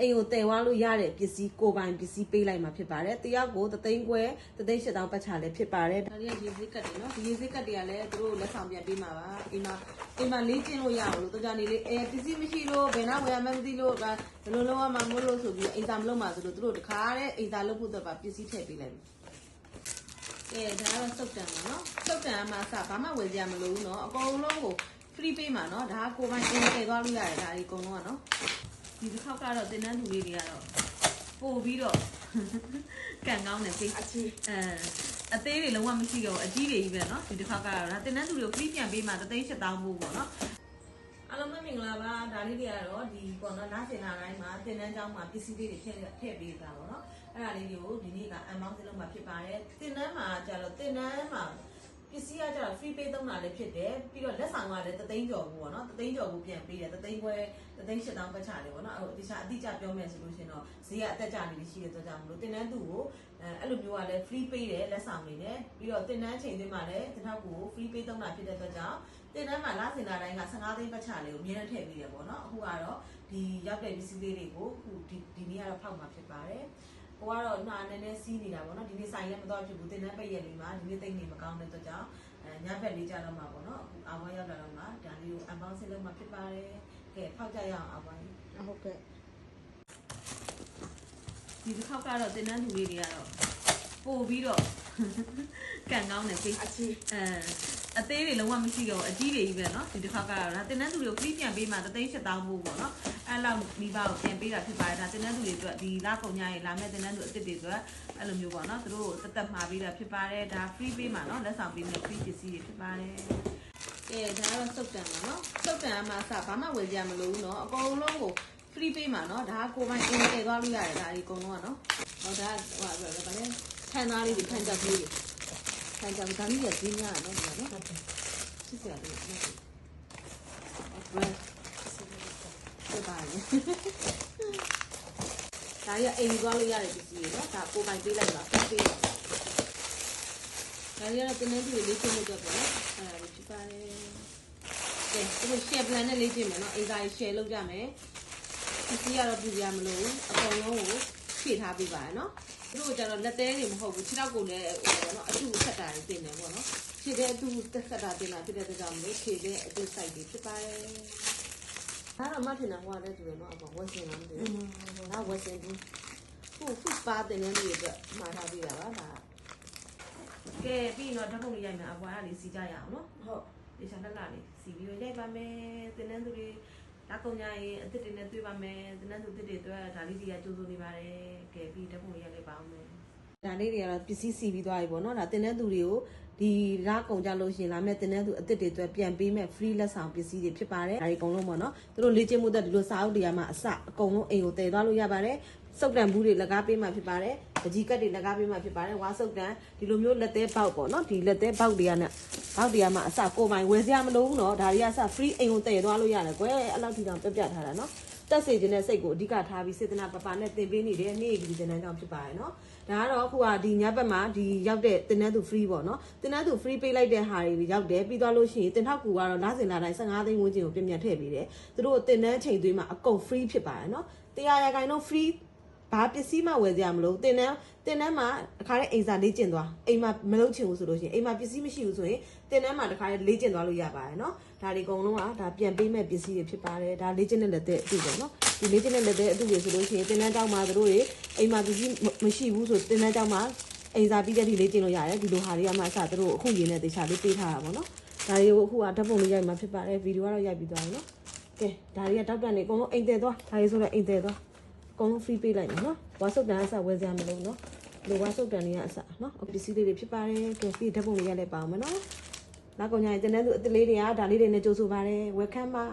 အိမ်ကိုတည်သွားလို့ရတဲ့ပစ္စည်းကိုပိုင်ပစ္စည်းပေးလိုက်မှာဖြစ်ပါတယ်တယောက်ကို3သိန်းခွဲ3သိန်း8တောင်ပတ်ချလည်းဖြစ်ပါတယ်ဒါတွေကရေစည်းကတ်တွေနော်ဒီရေစည်းကတ်တွေကလည်းသူတို့လက်ဆောင်ပြန်ပေးမှာပါအိမ်မှာလေးကျင်းလို့ရအောင်လို့တော့ကြာနေလေးပစ္စည်းမရှိလို့ဘယ်တော့ဝယ်ရမှန်းမသိလို့ဘယ်လိုလုပ်ရမှမလို့ဆိုပြီးအိမ်သာမလုပ်မှာဆိုလို့သူတို့တခါတဲ့အိမ်သာလုပ်ဖို့တော့ပစ္စည်းထည့်ပေးလိုက်မယ်ဒါကတော့စုတ်တန်ပါနော်စုတ်တန်အမှအစဘာမှဝယ်ကြမလို့နော်အကုန်လုံးကို free ပေးမှာနော်ဒါကကိုပိုင်အိမ်တည်သွားလို့ရတယ်ဒါဒီအကုန်လုံးကနော်ဒီတစ်ခေါက်ကတော့တင်တန်းသူလေးတွေကတော့ပို့ပြီးတော့ကန်ကောင်းတယ်စိတ်အသေးတွေလုံးဝမရှိတော့အကြီးတွေကြီးပဲเนาะဒီတစ်ခေါက်ကတော့ဒါတင်တန်းသူတွေကို free ပြန်ပေးမှာ3သိန်း8တောင်းဖို့ပေါ့เนาะအားလုံးမင်္ဂလာပါဒါလေးတွေကတော့ဒီပေါ့เนาะနားစင်လာတိုင်းမှာတင်တန်းကျောင်းမှာပစ္စည်းလေးတွေထည့်ပေးတာပေါ့เนาะအဲ့ဒါလေးတွေကိုဒီနေ့ကအန်ဘောင်းစလုံးမှာဖြစ်ပါတယ်တင်တန်းမှာကျတော့တင်တန်းမှာပစ္စည်းကကျတော့ free pay သုံးတာလည်းဖြစ်တယ်ပြီးတော့လက်ဆောင်ကလည်း3သိန်းကျော်ဘူးပေါ့နော်3သိန်းကျော်ဘူးပြန်ပေးတယ်3သိန်းခွဲ3သိန်း8တောင်းပတ်ချတယ်ပေါ့နော်အဲ့ဒီအတိအကျပြောမယ်ဆိုလို့ရှင်တော့ဈေးကအတက်ကြနေပြီရှိတဲ့အတွက်ကြောင့်မလို့တင်တန်းသူကိုအဲ့လိုမျိုးကလည်း free pay တယ်လက်ဆောင်တွေနဲ့ပြီးတော့တင်တန်းချိန်တွေမှာလည်းတစ်ထောက်ကို free pay သုံးတာဖြစ်တဲ့အတွက်ကြောင့်တင်တန်းမှာလစဉ်လာတိုင်းက15သိန်းပတ်ချလေးကိုအမြဲတမ်းထည့်ပေးတယ်ပေါ့နော်အခုကတော့ဒီရောက်တဲ့ပစ္စည်းလေးတွေကိုအခုဒီနေ့ကတော့ဖောက်မှာဖြစ်ပါတယ်ဟိုကတော့နှာနည်းနည်းစီးနေတာပေါ့နော်ဒီနေ့ဆိုင်လည်းမတော့ဖြစ်ဘူးတင်တန်းပိတ်ရက်လေးမှာဒီနေ့တိတ်နေမကောင်းတဲ့အတွက်ကြောင့်ညဘက်လေးကြတော့မှာပေါ့နော်အခုအဝါရောက်လာတော့မှာဒါလေးကိုအပေါင်းစင်းလုံးမှာဖြစ်ပါတယ်ကဲဖောက်ကြရအောင်အဝါဟုတ်ကဲ့ဒီတစ်ခေါက်ကတော့တင်တန်းသူလေးတွေကတော့ပို့ပြီးတော့ကန်ကောင်းတယ်စိတ်အသေးတွေလုံးဝမရှိတော့အကြီးတွေကြီးပဲเนาะဒီတစ်ခေါက်ကတော့ဒါတင်တန်းသူတွေကို free ပြန်ပေးမှာ3သိန်း8တောင်းဖို့ပေါ့เนาะအဲ့လောက်မိဘကိုပြန်ပေးတာဖြစ်ပါတယ်ဒါတင်တန်းသူတွေအတွက်ဒီလကုန်ညရေလာမဲ့တင်တန်းသူအစ်စ်တွေအတွက်အဲ့လိုမျိုးပေါ့เนาะသူတို့တက်မှာပေးတာဖြစ်ပါတယ်ဒါ free ပေးမှာเนาะလက်ဆောင်ပေးမယ် free ပစ္စည်းတွေဖြစ်ပါတယ်ကဲဒါကတော့စုတ်တန်ပါเนาะစုတ်တန်အမှအစဘာမှဝယ်ကြမလို့เนาะအကုန်လုံးကို free ပေးမှာเนาะဒါကကိုပိုင်အိမ်တည်သွားလို့ရတယ်ဒါဒီအကုန်လုံးကเนาะဟောဒါဟိုဗာလဲထန်သားလေးတွေထန်ကြလေးတွေထန်ကြဒါလေးတွေဈေးများတယ်เนาะဒီကเนาะစစ်စရာလေးเนาะဘယ်စပါးလဲဒါရအိမ်သွားလို့ရတဲ့ပစ္စည်းတွေเนาะဒါကိုပိုင်ပေးလိုက်ပါပေးဒါရတော့တင်းနေပြီလေးချင်းလို့တော့ပေါ့နော်အဲ့ဒါလေးဖြစ်ပါတယ်ကဲဒီ share plan နဲ့လေးချင်းမယ်เนาะအိမ်သား share လုပ်ကြမယ်ပစ္စည်းကတော့ပြပြမလို့အကုန်လုံးကိုဖြည့်ထားပေးပါရเนาะသူတို့ကျတော့လက်သေးတွေမဟုတ်ဘူးခြေထောက်ကိုလည်းဟိုပေါ့နော်အတူဆက်တာတွေတင်တယ်ပေါ့နော်ခြေတဲ့အတူဆက်တာတင်တာဖြစ်တဲ့အတွက်ကြောင့်လေခြေတဲ့အတူ site တွေဖြစ်ပါတယ်ဒါတော့မထင်တာဟိုကလည်းတူတယ်နော်အပေါ်ဝက်စင်လားမသိဘူးဒါဝက်စင်ဘူးခုပါတင်နေလို့အတွက်မှားထားပေးတာပါဒါကဲပြီးတော့ဓာတ်ပုံလေးရိုက်မယ်အပွားကလေးစီကြရအောင်နော်ဟုတ်ဒီချာလက်လာလေးစီပြီးတော့ရိုက်ပါမယ်တင်နေသူတွေဒါကုန်ကြရင်အစ်စ်တွေနဲ့တွေ့ပါမယ်တင်နေသူအစ်စ်တွေတွေ့ဒါလေးတွေကကြိုးစိုးနေပါတယ်ကဲပြီးဓာတ်ပုံလေးရိုက်လိုက်ပါအောင်မယ်ဒါလေးတွေကတော့ပစ္စည်းစီပြီးသွားပြီပေါ့နော်ဒါတင်နေသူတွေကိုဒီရာကုန်ကြလို့ရှိရင်လာမဲ့တင်နေသူအစ်စ်တွေအတွက်ပြန်ပေးမဲ့ free လက်ဆောင်ပစ္စည်းတွေဖြစ်ပါတယ်ဒါတွေအကုန်လုံးပေါ့နော်သူတို့လေ့ကျင့်မှုတဲ့ဒီလိုစာအုပ်တွေကမှအစအကုန်လုံးအိမ်ကိုတည်သွားလို့ရပါတယ်စုတ်တန်ဘူးတွေလက်ကားပေးမှဖြစ်ပါတယ်ပကြီးကတ်တွေလက်ကားပေးမှဖြစ်ပါတယ်ဝါစုတ်တန်ဒီလိုမျိုးလက်သေးပေါက်ပေါ့နော်ဒီလက်သေးပေါက်တွေကနဲ့ပေါက်တွေကမှအစကိုပိုင်ဝယ်စရာမလိုဘူးနော်ဒါတွေကစ free အိမ်ကိုတည်သွားလို့ရတယ်ကွယ်အဲ့လောက်ထိတောင်ပြပြထားတာနော်တက်စေခြင်းနဲ့စိတ်ကိုအဓိကထားပြီးစေတနာပပနဲ့တင်ပေးနေတဲ့နေ့ဒီတင်တန်းကြောင့်ဖြစ်ပါတယ်နော်ဒါကတော့အခုကဒီညဘက်မှာဒီရောက်တဲ့တင်တန်းသူ free ပေါ့နော်တင်တန်းသူ free ပေးလိုက်တဲ့ဟာတွေရောက်တယ်ပြီးသွားလို့ရှိရင်တင်ထောက်ကူကတော့လစဉ်လာတိုင်း15သိန်းဝန်းကျင်ကိုပြင်ထည့်ပေးတယ်သူတို့တင်တန်းချိန်သွေးမှာအကုန် free ဖြစ်ပါတယ်နော်100% free ဘာပစ္စည်းမှဝယ်ကြမလို့တင်တန်းမှာတစ်ခါတည်းအိမ်စာလေးကျင်သွားအိမ်မှာမလုပ်ချင်ဘူးဆိုလို့ရှိရင်အိမ်မှာပစ္စည်းမရှိဘူးဆိုရင်တင်တန်းမှာတစ်ခါတည်းလေးကျင်သွားလို့ရပါတယ်နော်ဒါဒီအကုန်လုံးကဒါပြန်ပေးမဲ့ပစ္စည်းတွေဖြစ်ပါတယ်ဒါလေးကျင်တဲ့လက်တဲ့အတူပဲနော်ဒီလေးကျင်တဲ့လက်တဲ့အတူတွေဆိုလို့ရှိရင်တင်တန်းတောင်းမှာတို့တွေအိမ်မှာပစ္စည်းမရှိဘူးဆိုတင်တန်းတောင်းမှာအိမ်စာပြီးတဲ့ဒီလေးကျင်လို့ရတယ်ဒီလိုဟာတွေကမှအစတို့အခုရင်းနဲ့တေချာလေးပေးထားတာပေါ့နော်ဒါတွေကိုအခုကဓာတ်ပုံလေးရိုက်မှာဖြစ်ပါတယ်ဗီဒီယိုကတော့ရိုက်ပြီးသွားပြီနော်ကဲဒါတွေကတောက်တန်နေအကုန်လုံးအိမ်သေးသွားဒါတွေဆိုတော့အိမ်သေးသွားအကုန်လုံး free ပေးလိုက်မယ်နော်ဝါစုတ်တန်အစဝယ်စရာမလိုနော်လိုဝါစုတ်တန်တွေကအစနော်ပစ္စည်းလေးတွေဖြစ်ပါတယ်ကဲပြီးဓာတ်ပုံလေးရိုက်လိုက်ပါအောင်မနော်နောက်ကုန်ညရင်တင်တဲ့သူအစ်စ်လေးတွေကဒါလေးတွေနဲ့ကြိုးဆိုပါတယ် welcome ပါ